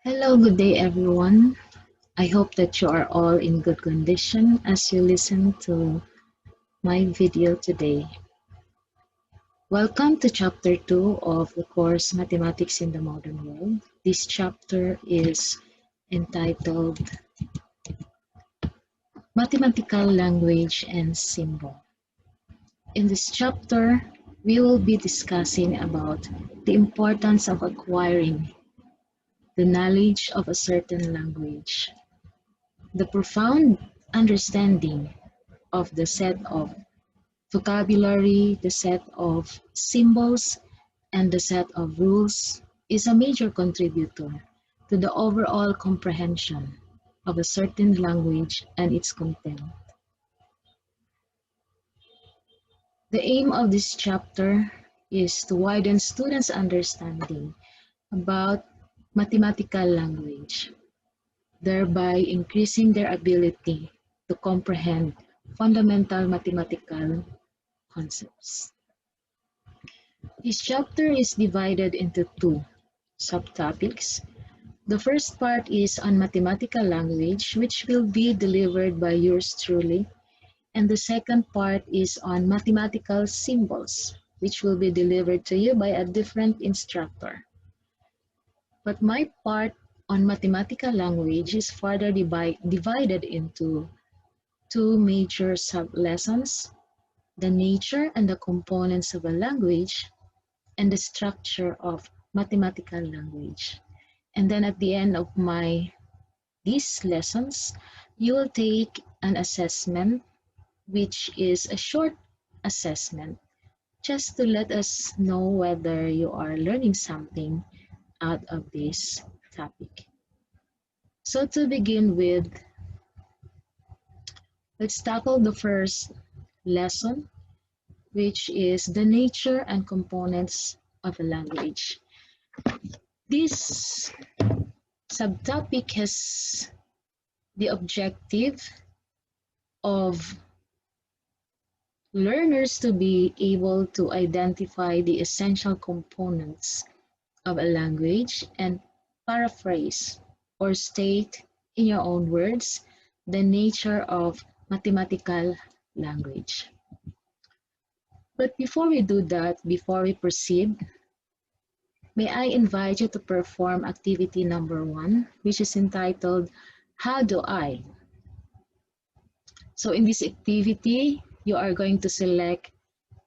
Hello, good day everyone. I hope that you are all in good condition as you listen to my video today. Welcome to chapter 2 of the course Mathematics in the Modern World. This chapter is entitled Mathematical Language and Symbol. In this chapter, we will be discussing about the importance of acquiring the knowledge of a certain language, the profound understanding of the set of vocabulary, the set of symbols, and the set of rules is a major contributor to the overall comprehension of a certain language and its content. The aim of this chapter is to widen students' understanding about mathematical language, thereby increasing their ability to comprehend fundamental mathematical concepts. This chapter is divided into two subtopics. The first part is on mathematical language, which will be delivered by yours truly, and the second part is on mathematical symbols, which will be delivered to you by a different instructor. But my part on mathematical language is further divided into two major sub-lessons: the nature and the components of a language, and the structure of mathematical language. And then at the end of these lessons, you will take an assessment, which is a short assessment, just to let us know whether you are learning something out of this topic. So to begin with, let's tackle the first lesson, which is the nature and components of a language. This subtopic has the objective of learners to be able to identify the essential components of a language and paraphrase or state in your own words the nature of mathematical language. But before we do that, before we proceed, may I invite you to perform activity number 1, which is entitled, How Do I? So in this activity, you are going to select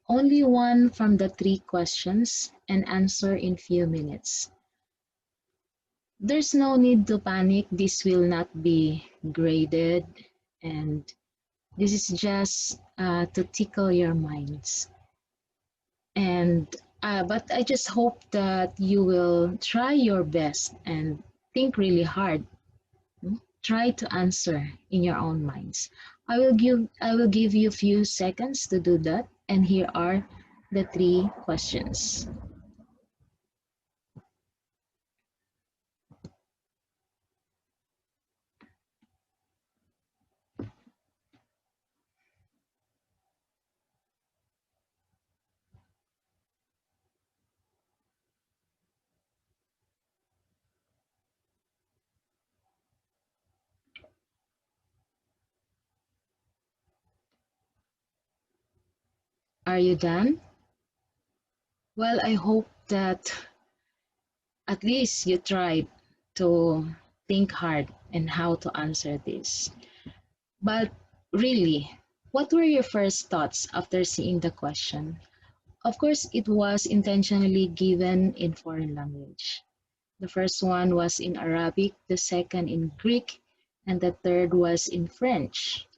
only one from the 3 questions and answer in few minutes. There's no need to panic. This will not be graded, and this is just to tickle your minds. But I just hope that you will try your best and think really hard. Try to answer in your own minds. I will give you a few seconds to do that, and here are the 3 questions. Are you done? Well, I hope that at least you tried to think hard and how to answer this. But really, what were your first thoughts after seeing the question? Of course, it was intentionally given in foreign language. The first one was in Arabic, the second in Greek, and the third was in French.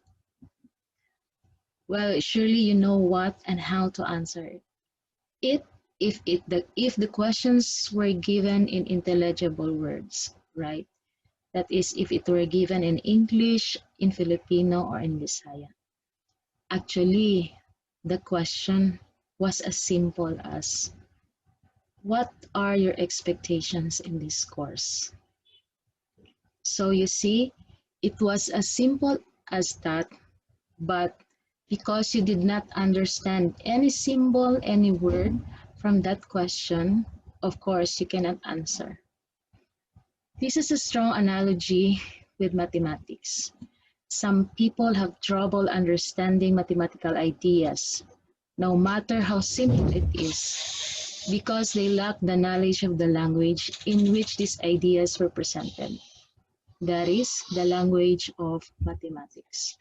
Well, surely you know what and how to answer it if the questions were given in intelligible words, right? That is, if it were given in English, in Filipino, or in Bisaya. Actually, the question was as simple as, what are your expectations in this course? So you see, it was as simple as that, but because you did not understand any symbol, any word from that question, of course, you cannot answer. This is a strong analogy with mathematics. Some people have trouble understanding mathematical ideas, no matter how simple it is, because they lack the knowledge of the language in which these ideas were presented. That is, the language of mathematics.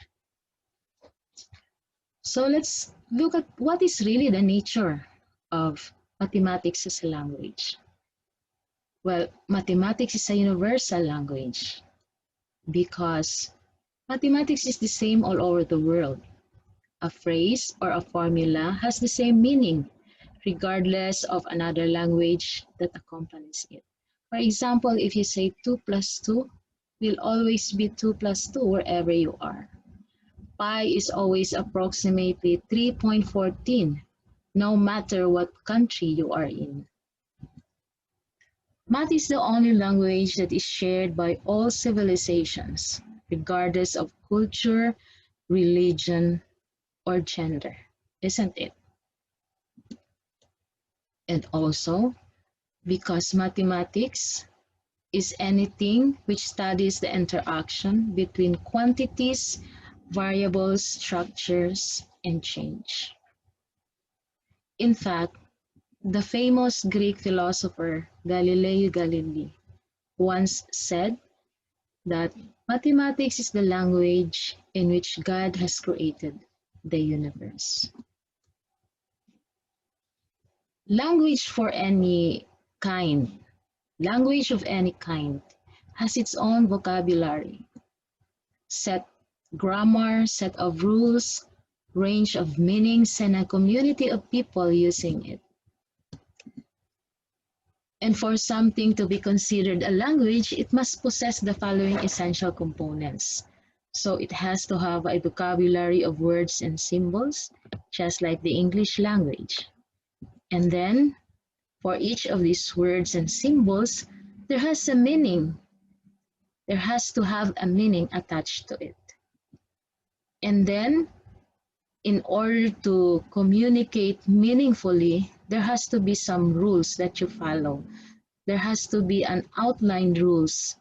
So let's look at what is really the nature of mathematics as a language. Well, mathematics is a universal language because mathematics is the same all over the world. A phrase or a formula has the same meaning regardless of another language that accompanies it. For example, if you say 2 plus 2 will always be 2 plus 2 wherever you are. Pi is always approximately 3.14 no matter what country you are in. Math is the only language that is shared by all civilizations, regardless of culture, religion, or gender, isn't it? And also, because mathematics is anything which studies the interaction between quantities, variables, structures, and change. In fact, the famous Greek philosopher Galileo Galilei once said that mathematics is the language in which God has created the universe. Language for any kind, language of any kind, has its own vocabulary, set grammar, set of rules, range of meanings, and a community of people using it. And for something to be considered a language, it must possess the following essential components. So it has to have a vocabulary of words and symbols, just like the English language. And then, for each of these words and symbols, there has a meaning. There has to have a meaning attached to it. And then, in order to communicate meaningfully, there has to be some rules that you follow. There has to be an outlined rules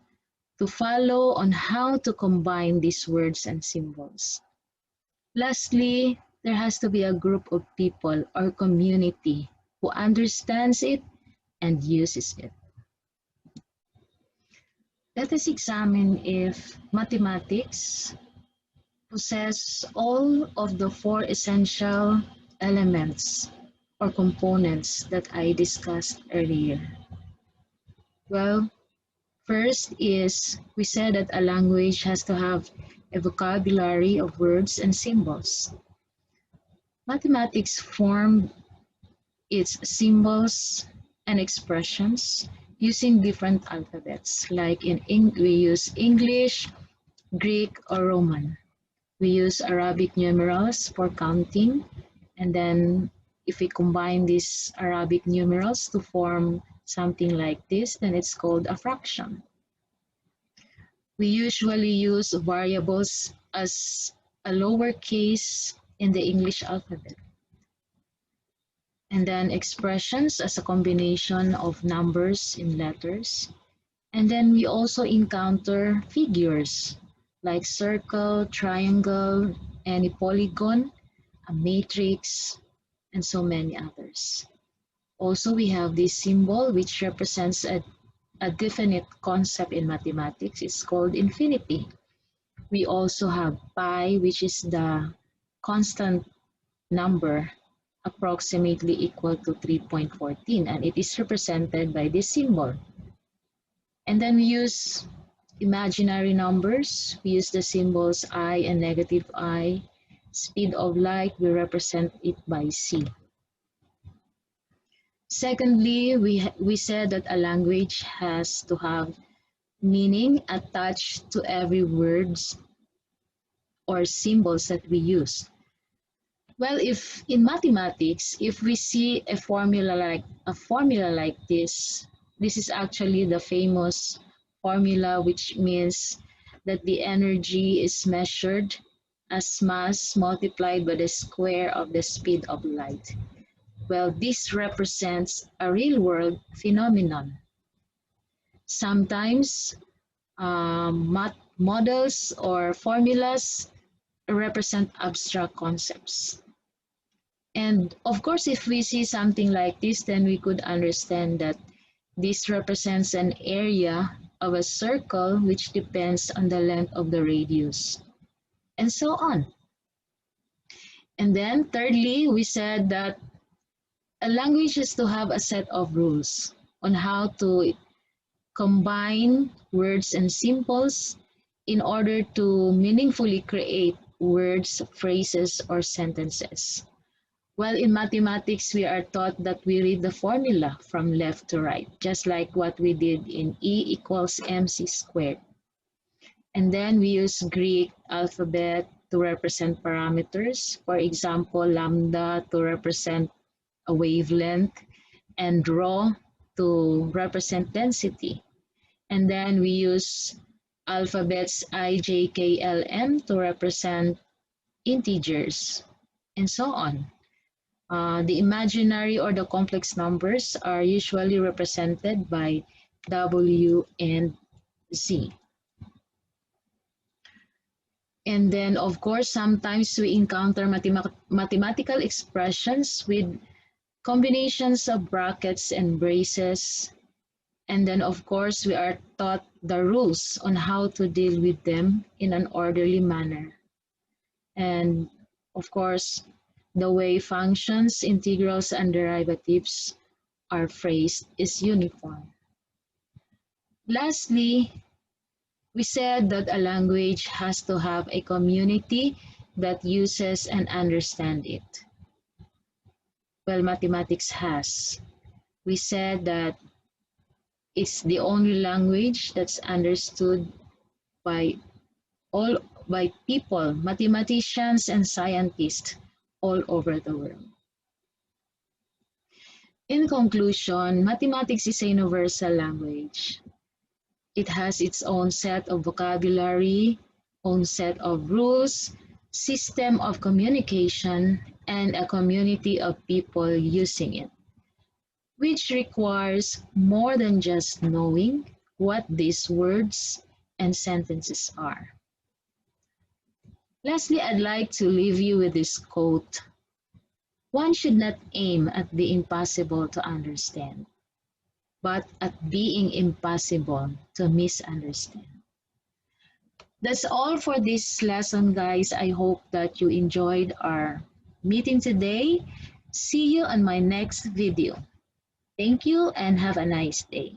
to follow on how to combine these words and symbols. Lastly, there has to be a group of people or community who understands it and uses it. Let us examine if mathematics possess all of the four essential elements or components that I discussed earlier. Well, first is we said that a language has to have a vocabulary of words and symbols. Mathematics form its symbols and expressions using different alphabets. Like we use English, Greek, or Roman. We use Arabic numerals for counting, and then if we combine these Arabic numerals to form something like this, then it's called a fraction. We usually use variables as a lowercase in the English alphabet. And then expressions as a combination of numbers in letters. And then we also encounter figures like circle, triangle, any polygon, a matrix, and so many others. Also, we have this symbol which represents a definite concept in mathematics. It's called infinity. We also have pi, which is the constant number approximately equal to 3.14, and it is represented by this symbol. And then we use imaginary numbers. We use the symbols I and negative I. Speed of light, we represent it by c. Secondly, we said that a language has to have meaning attached to every words or symbols that we use. Well, if in mathematics, if we see a formula like this, this is actually the famous formula, which means that the energy is measured as mass multiplied by the square of the speed of light. Well, this represents a real-world phenomenon. Sometimes models or formulas represent abstract concepts. And of course, if we see something like this, then we could understand that this represents an area of a circle which depends on the length of the radius, and so on. And then thirdly, we said that a language is to have a set of rules on how to combine words and symbols in order to meaningfully create words, phrases, or sentences. While in mathematics, we are taught that we read the formula from left to right, just like what we did in E equals mc squared. And then we use Greek alphabet to represent parameters. For example, lambda to represent a wavelength, and rho to represent density. And then we use alphabets I, J, K, L, M to represent integers, and so on. The imaginary or the complex numbers are usually represented by W and Z. And then, of course, sometimes we encounter mathematical expressions with combinations of brackets and braces. And then, of course, we are taught the rules on how to deal with them in an orderly manner. And, of course, the way functions, integrals, and derivatives are phrased is uniform. Lastly, we said that a language has to have a community that uses and understands it. Well, mathematics has. We said that it's the only language that's understood by all by people, mathematicians and scientists all over the world. In conclusion, mathematics is a universal language. It has its own set of vocabulary, own set of rules, system of communication, and a community of people using it, which requires more than just knowing what these words and sentences are. Lastly, I'd like to leave you with this quote. One should not aim at the impossible to understand, but at being impossible to misunderstand. That's all for this lesson, guys. I hope that you enjoyed our meeting today. See you on my next video. Thank you and have a nice day.